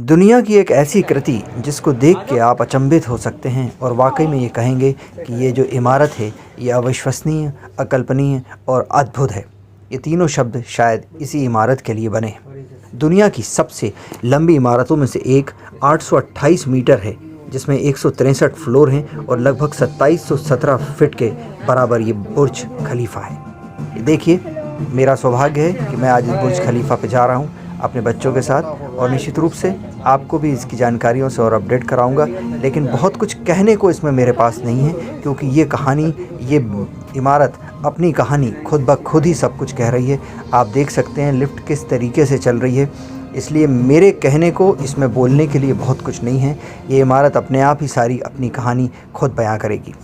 दुनिया की एक ऐसी कृति जिसको देख के आप अचंभित हो सकते हैं और वाकई में ये कहेंगे कि ये जो इमारत है ये अविश्वसनीय, अकल्पनीय और अद्भुत है। ये तीनों शब्द शायद इसी इमारत के लिए बने हैं। दुनिया की सबसे लंबी इमारतों में से एक 828 मीटर है, जिसमें 163 फ्लोर हैं और लगभग 2717 फीट के बराबर ये बुर्ज खलीफा है। देखिए, मेरा सौभाग्य है कि मैं आज इस बुर्ज खलीफा पे जा रहा हूँ अपने बच्चों के साथ, और निश्चित रूप से आपको भी इसकी जानकारियों से और अपडेट कराऊंगा। लेकिन बहुत कुछ कहने को इसमें मेरे पास नहीं है, क्योंकि ये कहानी, ये इमारत अपनी कहानी खुद ब खुद ही सब कुछ कह रही है। आप देख सकते हैं लिफ्ट किस तरीके से चल रही है, इसलिए मेरे कहने को इसमें बोलने के लिए बहुत कुछ नहीं है। ये इमारत अपने आप ही सारी अपनी कहानी खुद बयां करेगी।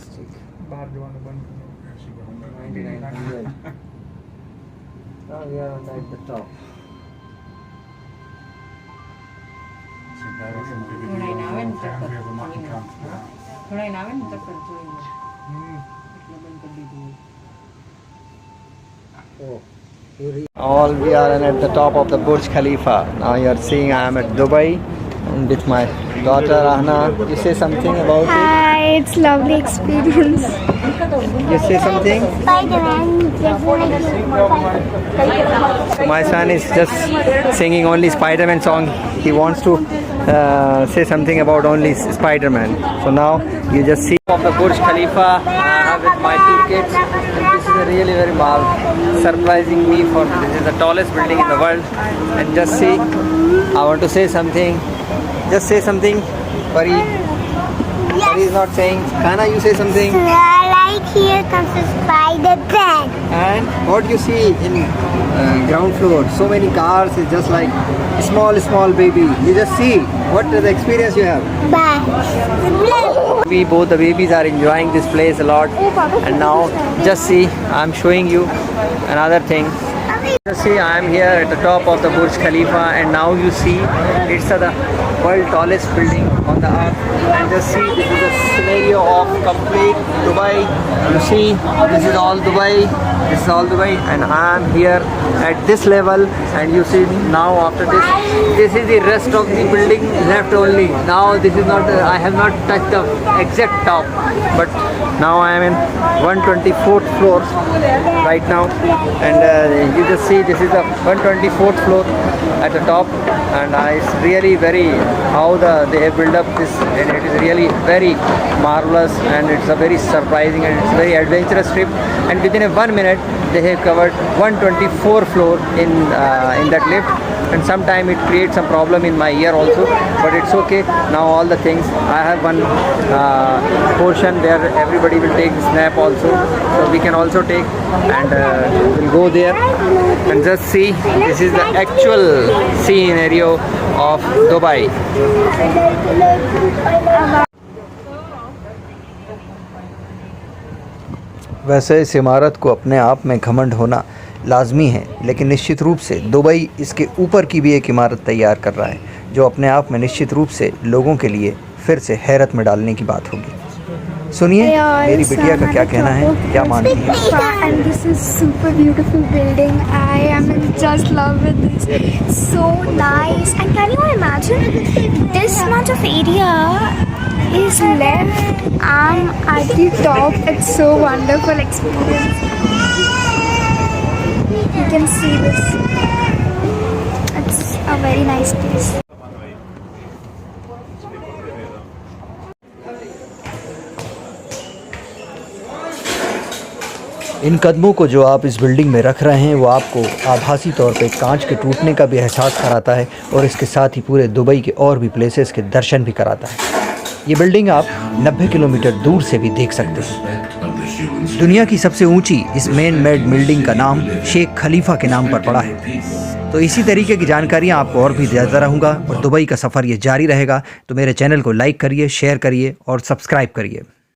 All we are at the top of the Burj Khalifa. Now you are seeing I am at Dubai and with my daughter Ahna. You say something about it? Hi, it's lovely experience. You say something? Spider-Man. My son is just singing only Spider-Man song. He wants to say something about only Spider-Man. So now you just see of the Burj Khalifa. I have with my two kids, and this is a really very surprising me for this is the tallest building in the world. And just see, I want to say something. Just say something. Pari. Pari is not saying. Kana, you say something. Like here comes a Spider-Man. And what you see in ground floor, so many cars, is just like small baby. You just see what the experience you have. Bye. Both the babies are enjoying this place a lot. And now just see, I'm showing you another thing. Just see, I am here at the top of the Burj Khalifa, and now you see it's the world tallest building on the earth. And just see, this is a scenario of complete Dubai. You see, this is all Dubai. This is all Dubai, and I am here at this level. And you see now after this is the rest of the building left only. Now this is not. I have not touched the exact top, but now I am in 124th floor right now, and you just see this is the 124th floor at the top, and it's really very how they have built up this, and it is really very marvelous, and it's a very surprising and it's a very adventurous trip. And within 1 minute they have covered 124 floor in that lift, and sometime it creates some problem in my ear also, but it's okay. Now all the things, I have one portion where everybody will take snap also, so we can also take, and we'll go there and just see. This is the actual scenario of Dubai. वैसे इस इमारत को अपने आप में घमंड होना लाजमी है, लेकिन निश्चित रूप से दुबई इसके ऊपर की भी एक इमारत तैयार कर रहा है, जो अपने आप में निश्चित रूप से लोगों के लिए फिर से हैरत में डालने की बात होगी। सुनिए मेरी बिटिया का क्या कहना है, क्या मानती है। And this is super beautiful building. I am in just love with this. It's so nice. And can you imagine this much of area is left? I'm at the top. It's so wonderful experience. You can see this. It's a very nice place. इन कदमों को जो आप इस building में रख रहे हैं वो आपको आभासी तौर पे कांच के टूटने का भी एहसास कराता है, और इसके साथ ही पूरे दुबई के और भी प्लेसेस के दर्शन भी कराता है। ये बिल्डिंग आप 90 किलोमीटर दूर से भी देख सकते हैं। दुनिया की सबसे ऊंची इस मैन मेड बिल्डिंग का नाम शेख खलीफा के नाम पर पड़ा है। तो इसी तरीके की जानकारियाँ आपको और भी देता रहूँगा, और दुबई का सफ़र ये जारी रहेगा। तो मेरे चैनल को लाइक करिए, शेयर करिए और सब्सक्राइब करिए।